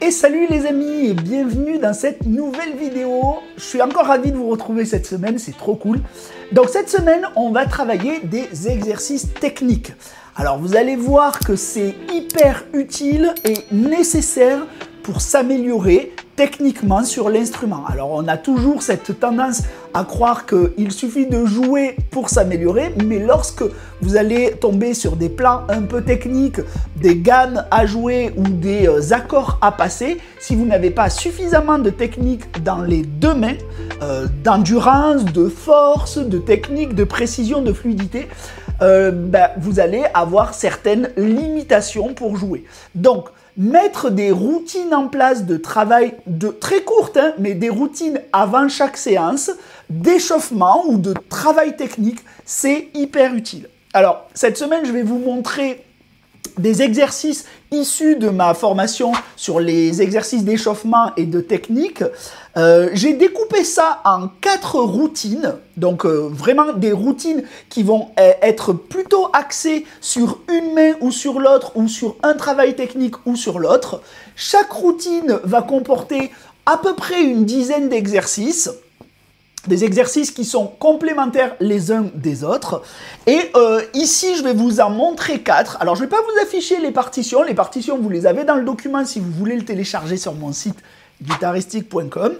Et salut les amis et bienvenue dans cette nouvelle vidéo. Je suis encore ravi de vous retrouver cette semaine, c'est trop cool. Donc cette semaine, on va travailler des exercices techniques. Alors vous allez voir que c'est hyper utile et nécessaire pour s'améliorer techniquement sur l'instrument. Alors on a toujours cette tendance à croire qu'il suffit de jouer pour s'améliorer, mais lorsque vous allez tomber sur des plans un peu techniques, des gammes à jouer ou des accords à passer, si vous n'avez pas suffisamment de technique dans les deux mains, d'endurance, de force, de technique, de précision, de fluidité, vous allez avoir certaines limitations pour jouer. Donc, mettre des routines en place de travail très courtes, mais des routines avant chaque séance, d'échauffement ou de travail technique, c'est hyper utile. Alors, cette semaine, je vais vous montrer des exercices issus de ma formation sur les exercices d'échauffement et de technique. J'ai découpé ça en 4 routines, donc vraiment des routines qui vont être plutôt axées sur une main ou sur l'autre, ou sur un travail technique ou sur l'autre. Chaque routine va comporter à peu près une dizaine d'exercices. Des exercices qui sont complémentaires les uns des autres. Et ici, je vais vous en montrer 4. Alors, je ne vais pas vous afficher les partitions. Les partitions, vous les avez dans le document si vous voulez le télécharger sur mon site guitaristique.com.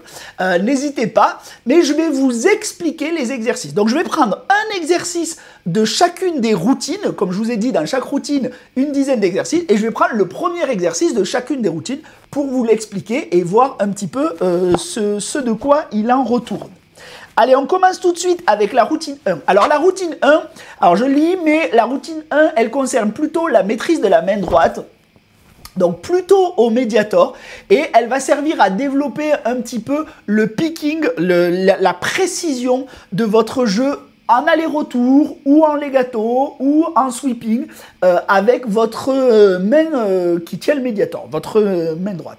N'hésitez pas, mais je vais vous expliquer les exercices. Donc, je vais prendre un exercice de chacune des routines. Comme je vous ai dit, dans chaque routine, une dizaine d'exercices. Et je vais prendre le premier exercice de chacune des routines pour vous l'expliquer et voir un petit peu ce de quoi il en retourne. Allez, on commence tout de suite avec la routine 1. Alors la routine 1, alors je lis, mais la routine 1, elle concerne plutôt la maîtrise de la main droite. Donc plutôt au médiator. Et elle va servir à développer un petit peu le picking, la précision de votre jeu en aller-retour ou en legato ou en sweeping avec votre main qui tient le médiator, votre main droite.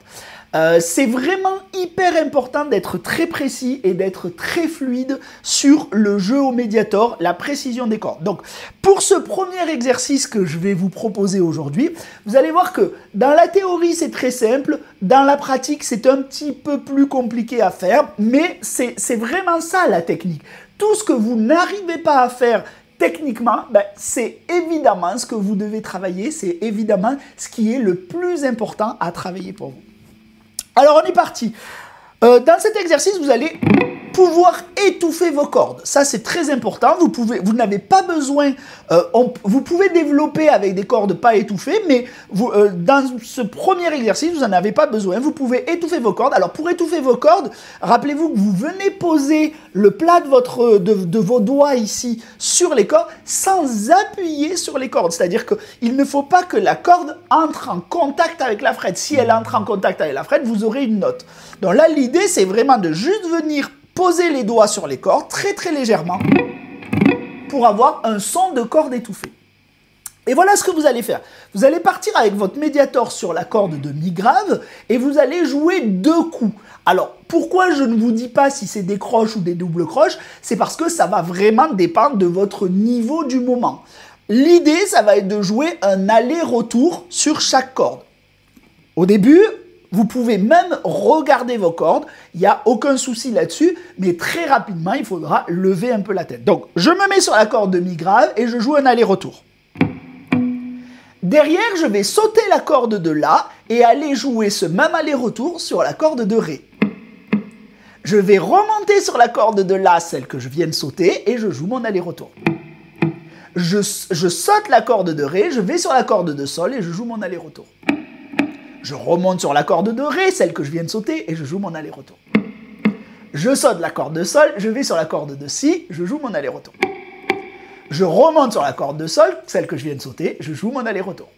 C'est vraiment hyper important d'être très précis et d'être très fluide sur le jeu au médiator, la précision des cordes. Donc, pour ce premier exercice que je vais vous proposer aujourd'hui, vous allez voir que dans la théorie, c'est très simple. Dans la pratique, c'est un petit peu plus compliqué à faire, mais c'est vraiment ça la technique. Tout ce que vous n'arrivez pas à faire techniquement, c'est évidemment ce que vous devez travailler, c'est évidemment ce qui est le plus important à travailler pour vous. Alors on est parti. Dans cet exercice, vous allez pouvoir étouffer vos cordes. Ça, c'est très important. Vous n'avez pas besoin... vous pouvez développer avec des cordes pas étouffées, mais dans ce premier exercice, vous n'en avez pas besoin. Vous pouvez étouffer vos cordes. Alors, pour étouffer vos cordes, rappelez-vous que vous venez poser le plat de vos doigts ici sur les cordes sans appuyer sur les cordes. C'est-à-dire qu'il ne faut pas que la corde entre en contact avec la frette. Si elle entre en contact avec la frette, vous aurez une note. Donc là, l'idée, c'est vraiment de juste venir poser les doigts sur les cordes très très légèrement pour avoir un son de corde étouffée. Et voilà ce que vous allez faire. Vous allez partir avec votre médiator sur la corde de mi grave et vous allez jouer 2 coups. Alors, pourquoi je ne vous dis pas si c'est des croches ou des doubles croches? C'est parce que ça va vraiment dépendre de votre niveau du moment. L'idée, ça va être de jouer un aller-retour sur chaque corde. Au début, vous pouvez même regarder vos cordes, il n'y a aucun souci là-dessus, mais très rapidement, il faudra lever un peu la tête. Donc, je me mets sur la corde de mi grave et je joue un aller-retour. Derrière, je vais sauter la corde de la et aller jouer ce même aller-retour sur la corde de ré. Je vais remonter sur la corde de la, celle que je viens de sauter, et je joue mon aller-retour. Je saute la corde de ré, je vais sur la corde de sol et je joue mon aller-retour. Je remonte sur la corde de ré, celle que je viens de sauter, et je joue mon aller-retour. Je saute la corde de sol, je vais sur la corde de si, je joue mon aller-retour. Je remonte sur la corde de sol, celle que je viens de sauter, je joue mon aller-retour.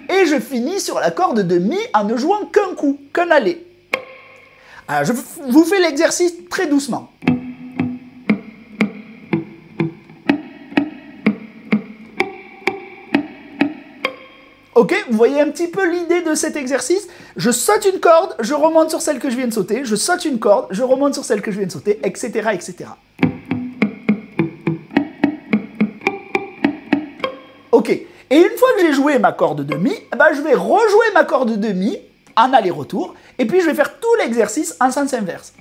Et je finis sur la corde de mi en ne jouant qu'un coup, qu'un aller. Alors, je vous fais l'exercice très doucement. Ok, vous voyez un petit peu l'idée de cet exercice? Je saute une corde, je remonte sur celle que je viens de sauter, je saute une corde, je remonte sur celle que je viens de sauter, etc., etc. Ok, et une fois que j'ai joué ma corde de mi, je vais rejouer ma corde de mi en aller-retour. Et puis, je vais faire tout l'exercice en sens inverse.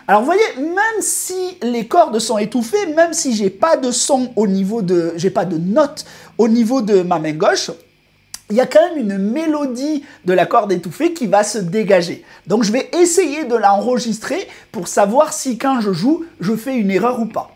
Alors, vous voyez, même si les cordes sont étouffées, même si j'ai pas de son au niveau de, j'ai pas de note au niveau de ma main gauche, il y a quand même une mélodie de la corde étouffée qui va se dégager. Donc, je vais essayer de l'enregistrer pour savoir si quand je joue, je fais une erreur ou pas.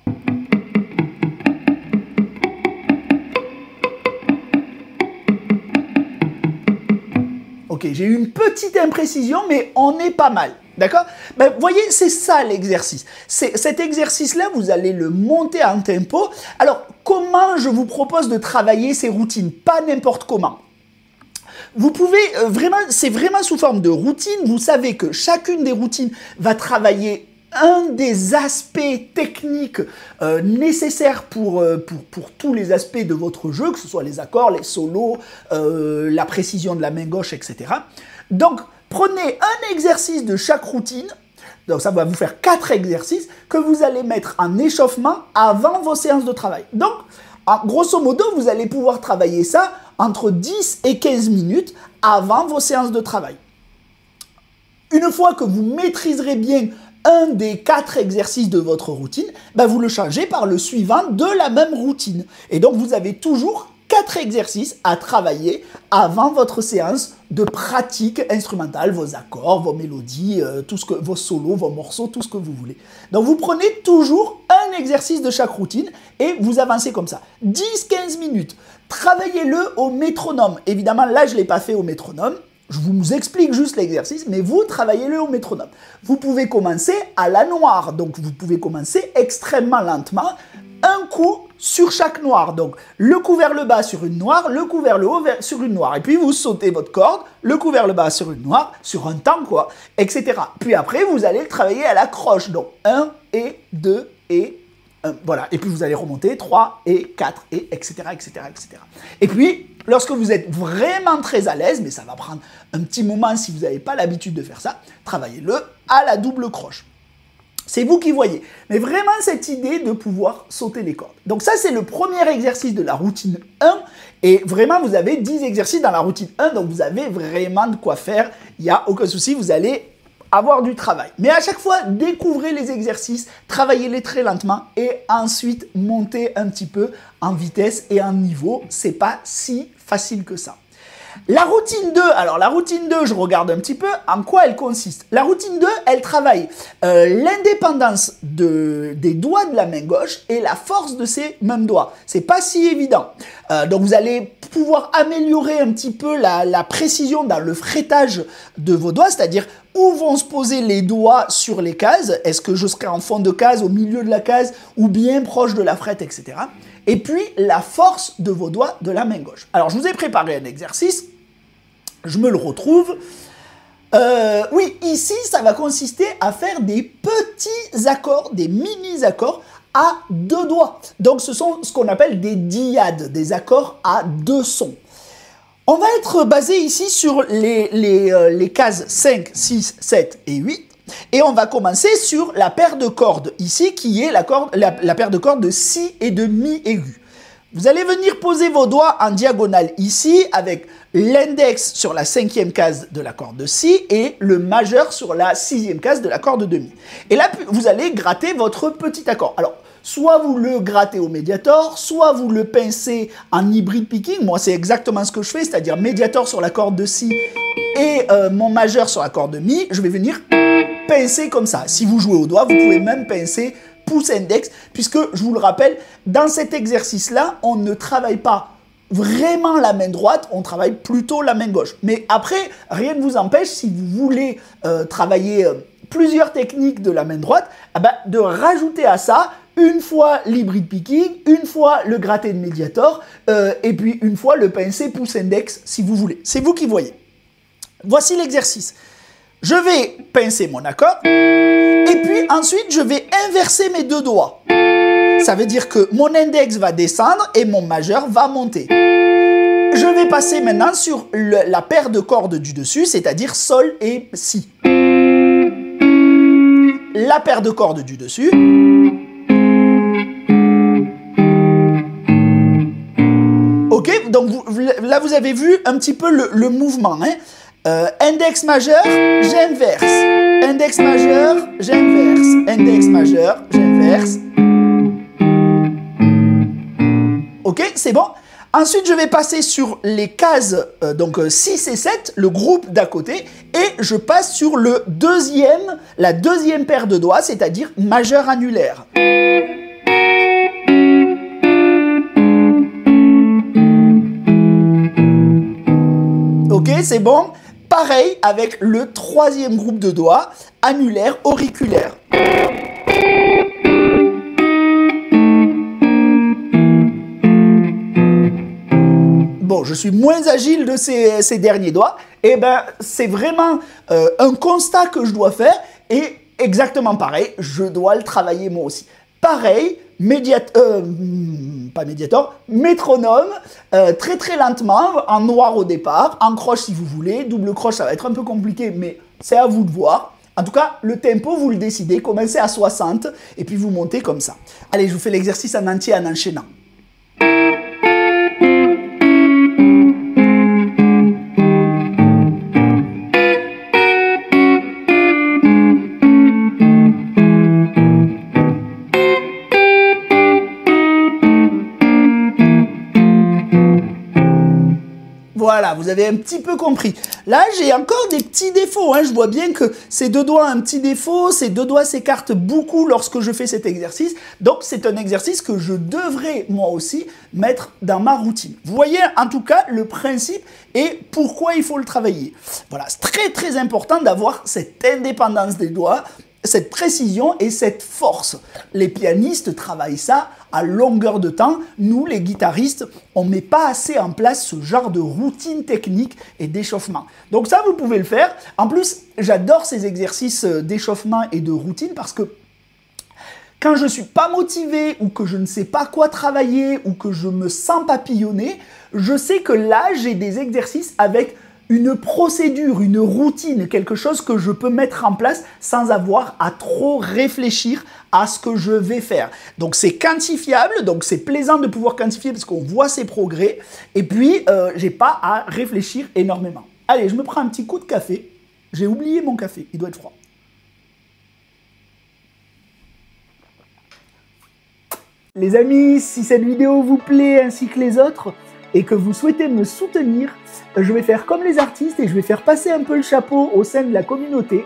Ok, j'ai eu une petite imprécision, mais on est pas mal. D'accord? Ben, vous voyez, c'est ça l'exercice. Cet exercice-là, vous allez le monter en tempo. Alors, comment je vous propose de travailler ces routines? Pas n'importe comment. Vous pouvez vraiment, c'est vraiment sous forme de routine. Vous savez que chacune des routines va travailler un des aspects techniques nécessaires pour tous les aspects de votre jeu, que ce soit les accords, les solos, la précision de la main gauche, etc. Donc, prenez un exercice de chaque routine, donc ça va vous faire 4 exercices que vous allez mettre en échauffement avant vos séances de travail. Donc, grosso modo, vous allez pouvoir travailler ça entre 10 et 15 minutes avant vos séances de travail. Une fois que vous maîtriserez bien un des 4 exercices de votre routine, ben vous le changez par le suivant de la même routine. Et donc, vous avez toujours 4 exercices à travailler avant votre séance de pratique instrumentale, vos accords, vos mélodies, vos solos, vos morceaux, tout ce que vous voulez. Donc, vous prenez toujours un exercice de chaque routine et vous avancez comme ça. 10-15 minutes. Travaillez-le au métronome. Évidemment, là, je ne l'ai pas fait au métronome. Je vous explique juste l'exercice, mais vous travaillez-le au métronome. Vous pouvez commencer à la noire, donc vous pouvez commencer extrêmement lentement, un coup sur chaque noire. Donc le coup vers le bas sur une noire, le coup vers le haut sur une noire. Et puis vous sautez votre corde, le coup vers le bas sur une noire, sur un temps quoi, etc. Puis après vous allez le travailler à la croche. Donc 1 et 2 et 1. Voilà. Et puis vous allez remonter 3 et 4 et etc. etc. etc. Et puis lorsque vous êtes vraiment très à l'aise, mais ça va prendre un petit moment si vous n'avez pas l'habitude de faire ça, travaillez-le à la double croche. C'est vous qui voyez. Mais vraiment cette idée de pouvoir sauter les cordes. Donc ça, c'est le premier exercice de la routine 1. Et vraiment, vous avez 10 exercices dans la routine 1. Donc vous avez vraiment de quoi faire. Il n'y a aucun souci, vous allez avoir du travail. Mais à chaque fois, découvrez les exercices, travaillez-les très lentement et ensuite montez un petit peu en vitesse et en niveau. C'est pas si facile que ça. La routine 2, alors la routine 2, je regarde un petit peu en quoi elle consiste. La routine 2, elle travaille l'indépendance des doigts de la main gauche et la force de ses mêmes doigts. C'est pas si évident. Donc vous allez pouvoir améliorer un petit peu la précision dans le fretage de vos doigts, c'est-à-dire où vont se poser les doigts sur les cases. Est-ce que je serai en fond de case, au milieu de la case ou bien proche de la frette, etc. Et puis la force de vos doigts de la main gauche. Alors je vous ai préparé un exercice. Je me le retrouve. Oui, ici, ça va consister à faire des petits accords, des mini-accords à 2 doigts. Donc, ce sont ce qu'on appelle des dyades, des accords à 2 sons. On va être basé ici sur les cases 5, 6, 7 et 8. Et on va commencer sur la paire de cordes ici, qui est la paire de cordes de si et de mi aigu. Vous allez venir poser vos doigts en diagonale ici avec l'index sur la 5e case de la corde de si et le majeur sur la 6e case de la corde de mi. Et là, vous allez gratter votre petit accord. Alors, soit vous le grattez au médiator, soit vous le pincez en hybride picking. Moi, c'est exactement ce que je fais, c'est-à-dire médiator sur la corde de si et mon majeur sur la corde de mi. Je vais venir pincer comme ça. Si vous jouez au doigt, vous pouvez même pincer pouce index, puisque, je vous le rappelle, dans cet exercice-là, on ne travaille pas vraiment la main droite, on travaille plutôt la main gauche. Mais après, rien ne vous empêche, si vous voulez travailler plusieurs techniques de la main droite, de rajouter à ça une fois l'hybride picking, une fois le gratté de médiator, et puis une fois le pincé pouce index, si vous voulez. C'est vous qui voyez. Voici l'exercice. Je vais pincer mon accord, et puis ensuite, je vais inverser mes 2 doigts. Ça veut dire que mon index va descendre et mon majeur va monter. Je vais passer maintenant sur la paire de cordes du dessus, c'est-à-dire sol et si. La paire de cordes du dessus. Ok, là, vous avez vu un petit peu le mouvement. Hein. Index majeur, j'inverse. Index majeur, j'inverse. Index majeur, j'inverse. Ok, c'est bon. Ensuite, je vais passer sur les cases, donc 6 et 7, le groupe d'à côté, et je passe sur la deuxième paire de doigts, c'est-à-dire majeur annulaire. Ok, c'est bon. Pareil avec le troisième groupe de doigts, annulaire, auriculaire. Bon, je suis moins agile de ces derniers doigts. Et ben, c'est vraiment un constat que je dois faire. Et exactement pareil, je dois le travailler moi aussi. Pareil, métronome, très très lentement, en noir au départ, en croche si vous voulez, double croche ça va être un peu compliqué, mais c'est à vous de voir. En tout cas, le tempo, vous le décidez, commencez à 60 et puis vous montez comme ça. Allez, je vous fais l'exercice en entier en enchaînant. Voilà, vous avez un petit peu compris. Là, j'ai encore des petits défauts. Hein. Je vois bien que ces deux doigts ont un petit défaut. Ces deux doigts s'écartent beaucoup lorsque je fais cet exercice. Donc, c'est un exercice que je devrais, moi aussi, mettre dans ma routine. Vous voyez, en tout cas, le principe et pourquoi il faut le travailler. Voilà, c'est très, très important d'avoir cette indépendance des doigts, cette précision et cette force. Les pianistes travaillent ça à longueur de temps. Nous, les guitaristes, on ne met pas assez en place ce genre de routine technique et d'échauffement. Donc ça, vous pouvez le faire. En plus, j'adore ces exercices d'échauffement et de routine parce que quand je ne suis pas motivé ou que je ne sais pas quoi travailler ou que je me sens papillonner, je sais que là, j'ai des exercices avec une procédure, une routine, quelque chose que je peux mettre en place sans avoir à trop réfléchir à ce que je vais faire. Donc c'est quantifiable, donc c'est plaisant de pouvoir quantifier parce qu'on voit ses progrès et puis j'ai pas à réfléchir énormément. Allez, je me prends un petit coup de café. J'ai oublié mon café, il doit être froid. Les amis, si cette vidéo vous plaît ainsi que les autres, et que vous souhaitez me soutenir, je vais faire comme les artistes et je vais faire passer un peu le chapeau au sein de la communauté.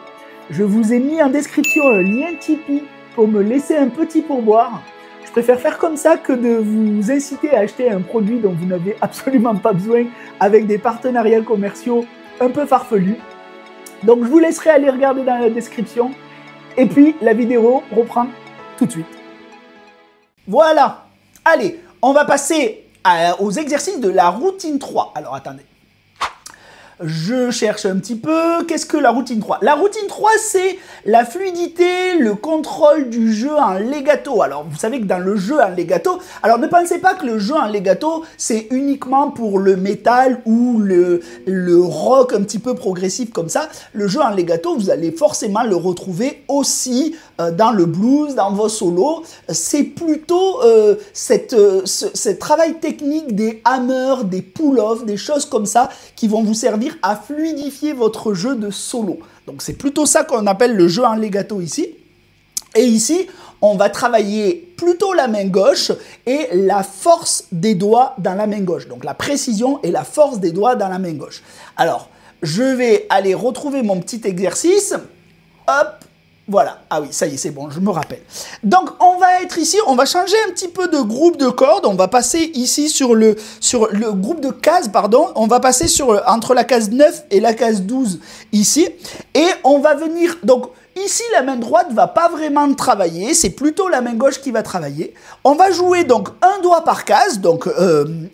Je vous ai mis en description un lien Tipeee pour me laisser un petit pourboire. Je préfère faire comme ça que de vous inciter à acheter un produit dont vous n'avez absolument pas besoin avec des partenariats commerciaux un peu farfelus. Donc je vous laisserai aller regarder dans la description. Et puis la vidéo reprend tout de suite. Voilà. Allez, on va passer aux exercices de la routine 3. Alors, attendez. Je cherche un petit peu. Qu'est-ce que la routine 3? La routine 3, c'est la fluidité, le contrôle du jeu en legato. Alors, vous savez que dans le jeu en legato, alors ne pensez pas que le jeu en legato, c'est uniquement pour le métal ou le rock un petit peu progressif comme ça. Le jeu en legato, vous allez forcément le retrouver aussi dans le blues, dans vos solos. C'est plutôt ce travail technique des hammers, des pull-offs, des choses comme ça qui vont vous servir à fluidifier votre jeu de solo. Donc c'est plutôt ça qu'on appelle le jeu en legato ici. Et ici, on va travailler plutôt la main gauche et la force des doigts dans la main gauche. Donc la précision et la force des doigts dans la main gauche. Alors, je vais aller retrouver mon petit exercice. Hop, voilà. Ah oui, ça y est, c'est bon, je me rappelle. Donc, on va être ici, on va changer un petit peu de groupe de cordes. On va passer ici sur le groupe de cases, pardon. On va passer entre la case 9 et la case 12 ici. Et on va venir, donc, ici, la main droite ne va pas vraiment travailler. C'est plutôt la main gauche qui va travailler. On va jouer donc un doigt par case, donc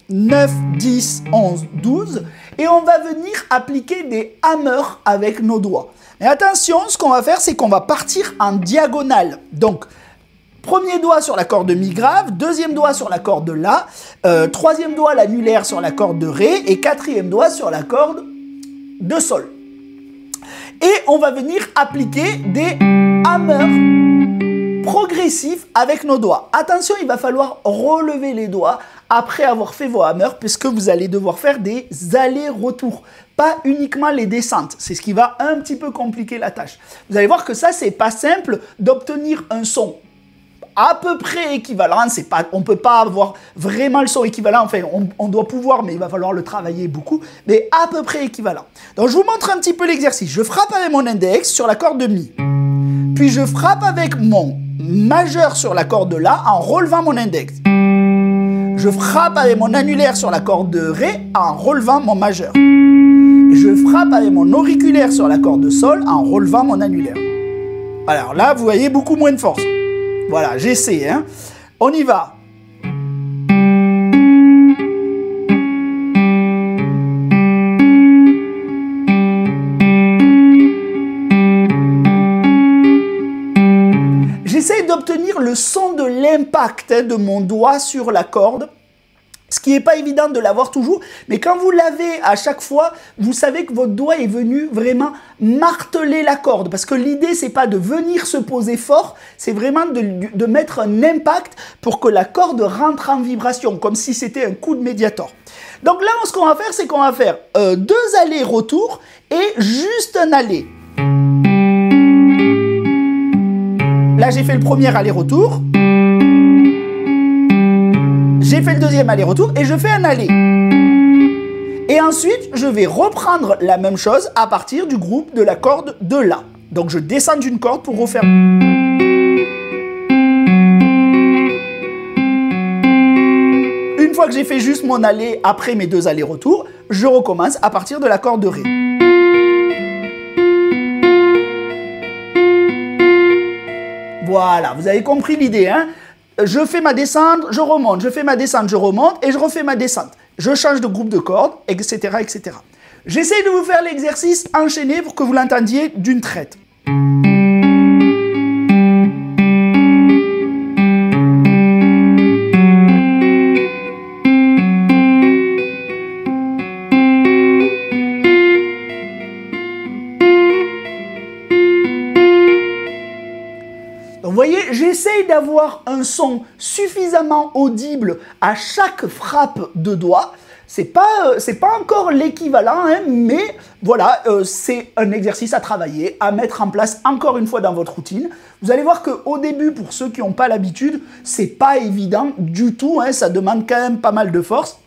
9, 10, 11, 12. Et on va venir appliquer des hammers avec nos doigts. Mais attention, ce qu'on va faire, c'est qu'on va partir en diagonale. Donc, premier doigt sur la corde de mi grave, deuxième doigt sur la corde de la, troisième doigt l'annulaire sur la corde de ré et quatrième doigt sur la corde de sol. Et on va venir appliquer des hammers progressifs avec nos doigts. Attention, il va falloir relever les doigts après avoir fait vos hammers, puisque vous allez devoir faire des allers-retours, pas uniquement les descentes. C'est ce qui va un petit peu compliquer la tâche. Vous allez voir que ça, c'est pas simple d'obtenir un son à peu près équivalent. On ne peut pas avoir vraiment le son équivalent. Enfin, on doit pouvoir, mais il va falloir le travailler beaucoup. Mais à peu près équivalent. Donc, je vous montre un petit peu l'exercice. Je frappe avec mon index sur la corde de Mi. Puis, je frappe avec mon majeur sur la corde de La en relevant mon index. Je frappe avec mon annulaire sur la corde de Ré en relevant mon majeur. Je frappe avec mon auriculaire sur la corde de Sol en relevant mon annulaire. Alors là, vous voyez beaucoup moins de force. Voilà, j'essaie, hein. On y va. J'essaie d'obtenir le son de l'impact de mon doigt sur la corde. Ce qui n'est pas évident de l'avoir toujours, mais quand vous l'avez à chaque fois, vous savez que votre doigt est venu vraiment marteler la corde. Parce que l'idée, c'est pas de venir se poser fort, c'est vraiment de mettre un impact pour que la corde rentre en vibration, comme si c'était un coup de médiator. Donc là, ce qu'on va faire, c'est qu'on va faire 2 allers-retours et juste un aller. Là, j'ai fait le premier aller-retour. J'ai fait le deuxième aller-retour et je fais un aller. Et ensuite, je vais reprendre la même chose à partir du groupe de la corde de La. Donc, je descends d'une corde pour refaire. Une fois que j'ai fait juste mon aller après mes 2 allers-retours, je recommence à partir de la corde de Ré. Voilà, vous avez compris l'idée, hein? Je fais ma descente, je remonte, je fais ma descente, je remonte et je refais ma descente. Je change de groupe de cordes, etc., etc. J'essaie de vous faire l'exercice enchaîné pour que vous l'entendiez d'une traite. Vous voyez, j'essaye d'avoir un son suffisamment audible à chaque frappe de doigt. C'est pas encore l'équivalent, hein, mais voilà, c'est un exercice à travailler, à mettre en place encore une fois dans votre routine. Vous allez voir qu'au début, pour ceux qui n'ont pas l'habitude, c'est pas évident du tout, hein, ça demande quand même pas mal de force.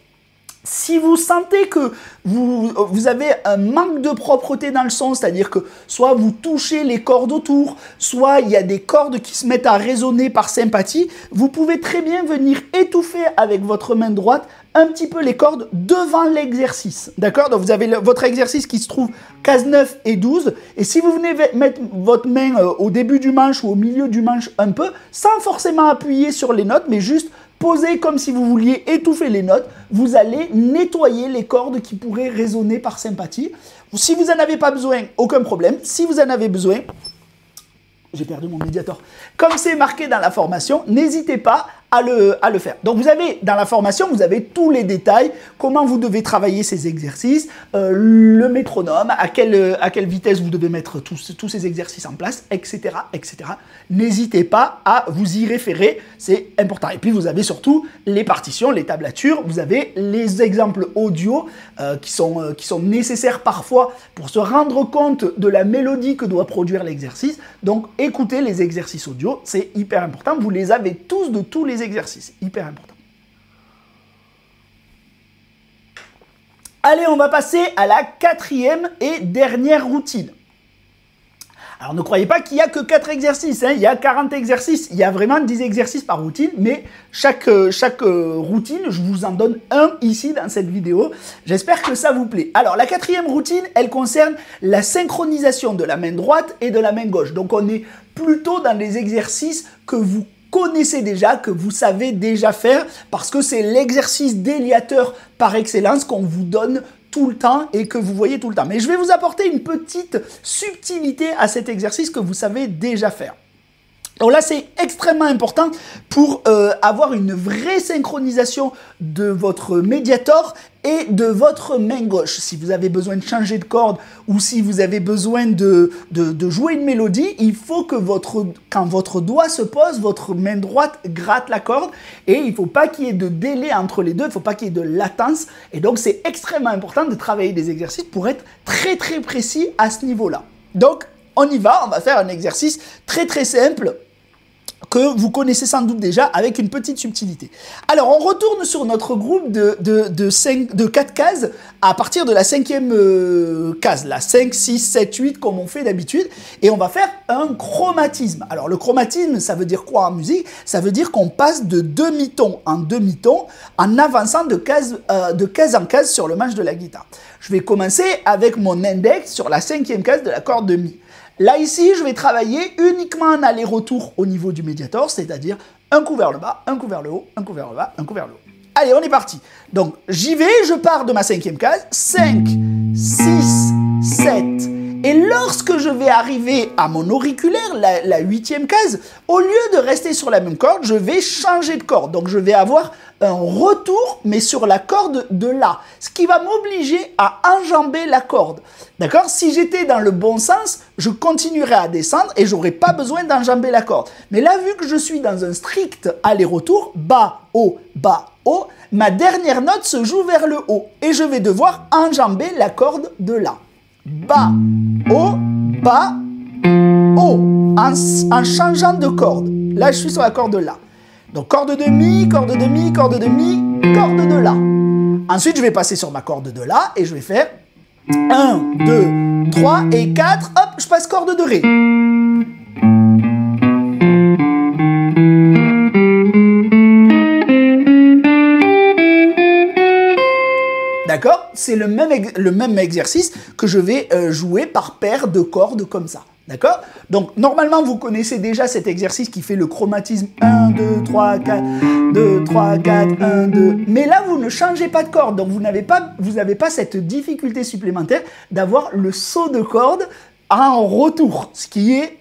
Si vous sentez que vous avez un manque de propreté dans le son, c'est-à-dire que soit vous touchez les cordes autour, soit il y a des cordes qui se mettent à résonner par sympathie, vous pouvez très bien venir étouffer avec votre main droite un petit peu les cordes devant l'exercice. D'accord? Donc vous avez votre exercice qui se trouve case 9 et 12. Et si vous venez mettre votre main au début du manche ou au milieu du manche un peu, sans forcément appuyer sur les notes, mais juste posez comme si vous vouliez étouffer les notes, vous allez nettoyer les cordes qui pourraient résonner par sympathie. Si vous n'en avez pas besoin, aucun problème. Si vous en avez besoin, j'ai perdu mon médiator. Comme c'est marqué dans la formation, n'hésitez pas à le faire. Donc vous avez, dans la formation, vous avez tous les détails, comment vous devez travailler ces exercices, le métronome, à quelle vitesse vous devez mettre tous ces exercices en place, etc. etc. N'hésitez pas à vous y référer, c'est important. Et puis vous avez surtout les partitions, les tablatures, vous avez les exemples audio qui sont nécessaires parfois pour se rendre compte de la mélodie que doit produire l'exercice. Donc écoutez les exercices audio, c'est hyper important. Vous les avez tous de tous les exercices, hyper important. Allez, on va passer à la 4e et dernière routine. Alors ne croyez pas qu'il n'y a que 4 exercices, hein. Il y a 40 exercices, il y a vraiment 10 exercices par routine, mais chaque routine, je vous en donne un ici dans cette vidéo. J'espère que ça vous plaît. Alors la 4e routine, elle concerne la synchronisation de la main droite et de la main gauche. Donc on est plutôt dans les exercices que vous connaissez déjà, que vous savez déjà faire, parce que c'est l'exercice déliateur par excellence qu'on vous donne tout le temps et que vous voyez tout le temps. Mais je vais vous apporter une petite subtilité à cet exercice que vous savez déjà faire. Donc là, c'est extrêmement important pour avoir une vraie synchronisation de votre médiator et de votre main gauche. Si vous avez besoin de changer de corde ou si vous avez besoin de jouer une mélodie, il faut que quand votre doigt se pose, votre main droite gratte la corde et il ne faut pas qu'il y ait de délai entre les deux, il ne faut pas qu'il y ait de latence. Et donc, c'est extrêmement important de travailler des exercices pour être très très précis à ce niveau-là. Donc, on y va, on va faire un exercice très très simple que vous connaissez sans doute déjà avec une petite subtilité. Alors, on retourne sur notre groupe de 4 cases à partir de la 5e case, la 5, 6, 7, 8 comme on fait d'habitude, et on va faire un chromatisme. Alors, le chromatisme, ça veut dire quoi en musique? Ça veut dire qu'on passe de demi-ton en demi-ton en avançant de case en case sur le manche de la guitare. Je vais commencer avec mon index sur la 5e case de la corde de Mi. Là, ici, je vais travailler uniquement en aller-retour au niveau du médiator, c'est-à-dire un coup vers le bas, un coup vers le haut, un coup vers le bas, un coup vers le haut. Allez, on est parti. Donc, j'y vais, je pars de ma 5e case, 5, 6, 7. Et lorsque je vais arriver à mon auriculaire, la 8e case, au lieu de rester sur la même corde, je vais changer de corde. Donc, je vais avoir un retour, mais sur la corde de La. Ce qui va m'obliger à enjamber la corde. D'accord? Si j'étais dans le bon sens, je continuerais à descendre et j'aurais pas besoin d'enjamber la corde. Mais là, vu que je suis dans un strict aller-retour, bas, haut, ma dernière note se joue vers le haut. Et je vais devoir enjamber la corde de La. Bas, haut, en changeant de corde. Là, je suis sur la corde de La. Donc, corde de Mi, corde de Mi, corde de Mi, corde de La. Ensuite, je vais passer sur ma corde de La et je vais faire 1, 2, 3 et 4. Hop, je passe corde de Ré. D'accord? C'est le même exercice que je vais jouer par paire de cordes comme ça. D'accord? Donc, normalement, vous connaissez déjà cet exercice qui fait le chromatisme 1, 2, 3, 4, 2, 3, 4, 1, 2. Mais là, vous ne changez pas de corde. Donc, vous n'avez pas cette difficulté supplémentaire d'avoir le saut de corde en retour. Ce qui est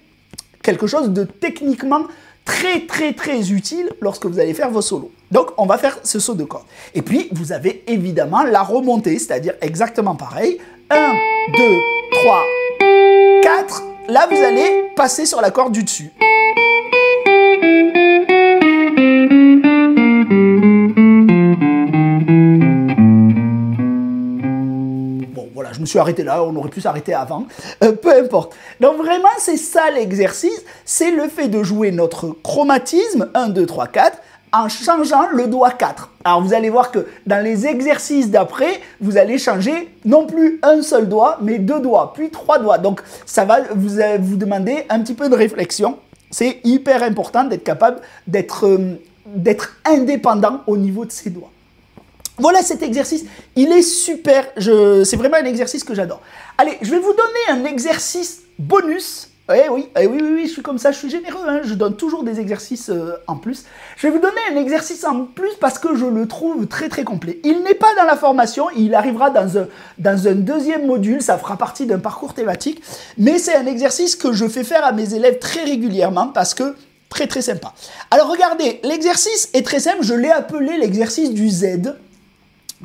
quelque chose de techniquement très, très, très utile lorsque vous allez faire vos solos. Donc, on va faire ce saut de corde. Et puis, vous avez évidemment la remontée, c'est-à-dire exactement pareil. 1, 2, 3, 4. Là, vous allez passer sur la corde du dessus. Bon, voilà, je me suis arrêté là, on aurait pu s'arrêter avant. Peu importe. Donc, vraiment, c'est ça l'exercice. C'est le fait de jouer notre chromatisme, 1, 2, 3, 4, en changeant le doigt 4. Alors, vous allez voir que dans les exercices d'après, vous allez changer non plus un seul doigt, mais 2 doigts, puis 3 doigts. Donc, ça va vous demander un petit peu de réflexion. C'est hyper important d'être capable d'être indépendant au niveau de ses doigts. Voilà cet exercice, il est super, c'est vraiment un exercice que j'adore. Allez, je vais vous donner un exercice bonus. Oui, je suis comme ça, je suis généreux, hein, je donne toujours des exercices en plus. Je vais vous donner un exercice en plus parce que je le trouve très très complet. Il n'est pas dans la formation, il arrivera dans un deuxième module, ça fera partie d'un parcours thématique, mais c'est un exercice que je fais faire à mes élèves très régulièrement parce que très très sympa. Alors regardez, l'exercice est très simple, je l'ai appelé l'exercice du Z.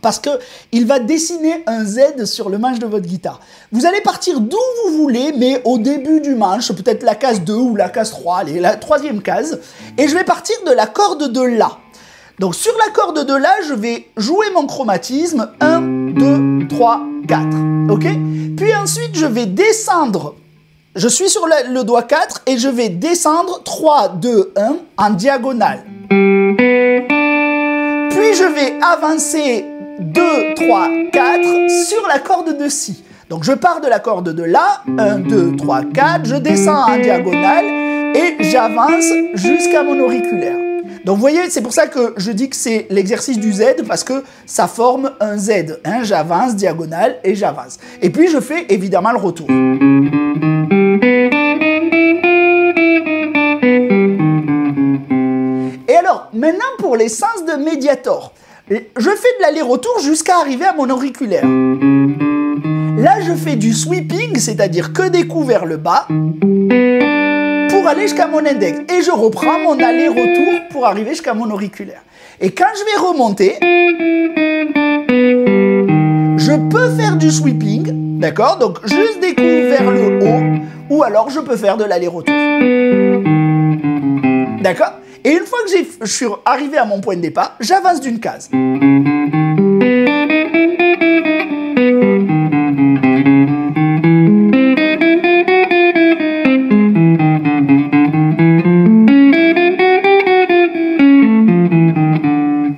Parce qu'il va dessiner un Z sur le manche de votre guitare. Vous allez partir d'où vous voulez, mais au début du manche, peut-être la case 2 ou la case 3, allez, la 3e case. Et je vais partir de la corde de La. Donc sur la corde de La, je vais jouer mon chromatisme 1, 2, 3, 4. Ok? Puis ensuite, je vais descendre. Je suis sur le doigt 4 et je vais descendre 3, 2, 1 en diagonale. Puis je vais avancer 2, 3, 4 sur la corde de Si. Donc je pars de la corde de La, 1, 2, 3, 4, je descends en diagonale et j'avance jusqu'à mon auriculaire. Donc vous voyez, c'est pour ça que je dis que c'est l'exercice du Z, parce que ça forme un Z. Hein, j'avance, diagonale et j'avance. Et puis je fais évidemment le retour. Et alors, maintenant pour les sens de médiator. Je fais de l'aller-retour jusqu'à arriver à mon auriculaire. Là, je fais du sweeping, c'est-à-dire que des coups vers le bas, pour aller jusqu'à mon index. Et je reprends mon aller-retour pour arriver jusqu'à mon auriculaire. Et quand je vais remonter, je peux faire du sweeping, d'accord? Donc, juste des coups vers le haut, ou alors je peux faire de l'aller-retour. D'accord? Et une fois que je suis arrivé à mon point de départ, j'avance d'une case.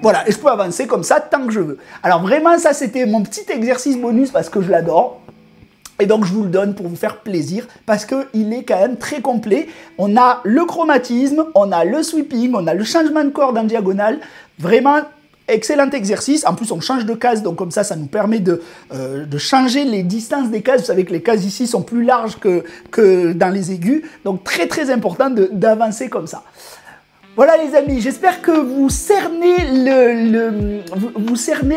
Voilà, et je peux avancer comme ça tant que je veux. Alors vraiment, ça c'était mon petit exercice bonus parce que je l'adore. Et donc je vous le donne pour vous faire plaisir parce qu'il est quand même très complet. On a le chromatisme, on a le sweeping, on a le changement de corde en diagonale. Vraiment excellent exercice. En plus on change de case, donc comme ça nous permet de changer les distances des cases. Vous savez que les cases ici sont plus larges que dans les aigus. Donc très très important d'avancer comme ça. Voilà les amis, j'espère que vous cernez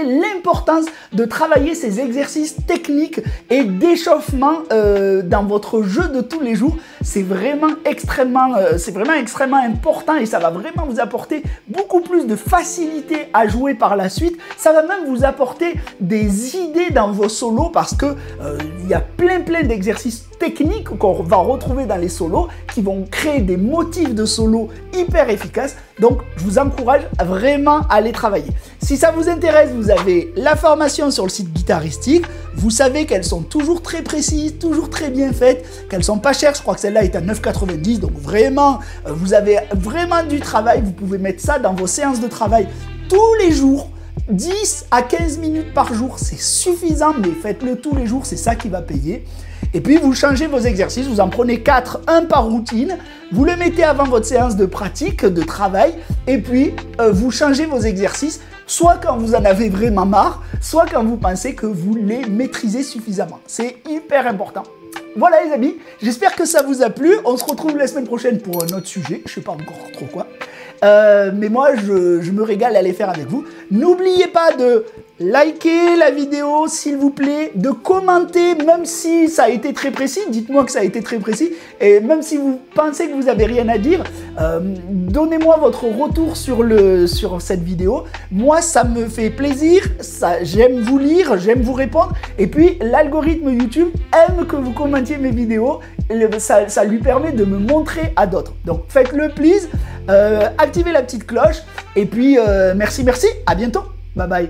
l'importance de travailler ces exercices techniques et d'échauffement dans votre jeu de tous les jours. C'est vraiment extrêmement important et ça va vraiment vous apporter beaucoup plus de facilité à jouer par la suite. Ça va même vous apporter des idées dans vos solos parce que il y a plein d'exercices techniques qu'on va retrouver dans les solos qui vont créer des motifs de solo hyper efficaces. Donc, je vous encourage vraiment à les travailler. Si ça vous intéresse, vous avez la formation sur le site Guitaristique. Vous savez qu'elles sont toujours très précises, toujours très bien faites, qu'elles sont pas chères. Je crois que celle-là est à 9,90 €. Donc vraiment, vous avez vraiment du travail. Vous pouvez mettre ça dans vos séances de travail tous les jours. 10 à 15 minutes par jour, c'est suffisant, mais faites-le tous les jours, c'est ça qui va payer. Et puis, vous changez vos exercices, vous en prenez 4, un par routine, vous le mettez avant votre séance de pratique, de travail, et puis vous changez vos exercices, soit quand vous en avez vraiment marre, soit quand vous pensez que vous les maîtrisez suffisamment. C'est hyper important. Voilà les amis, j'espère que ça vous a plu. On se retrouve la semaine prochaine pour un autre sujet, je ne sais pas encore trop quoi. Mais moi, je me régale à les faire avec vous. N'oubliez pas de liker la vidéo, s'il vous plaît, de commenter, même si ça a été très précis. Dites-moi que ça a été très précis. Et même si vous pensez que vous n'avez rien à dire, donnez-moi votre retour sur cette vidéo. Moi, ça me fait plaisir. J'aime vous lire, j'aime vous répondre. Et puis, l'algorithme YouTube aime que vous commentiez mes vidéos. Ça lui permet de me montrer à d'autres. Donc, faites-le, please. Activez la petite cloche. Et puis, merci. À bientôt. Bye bye.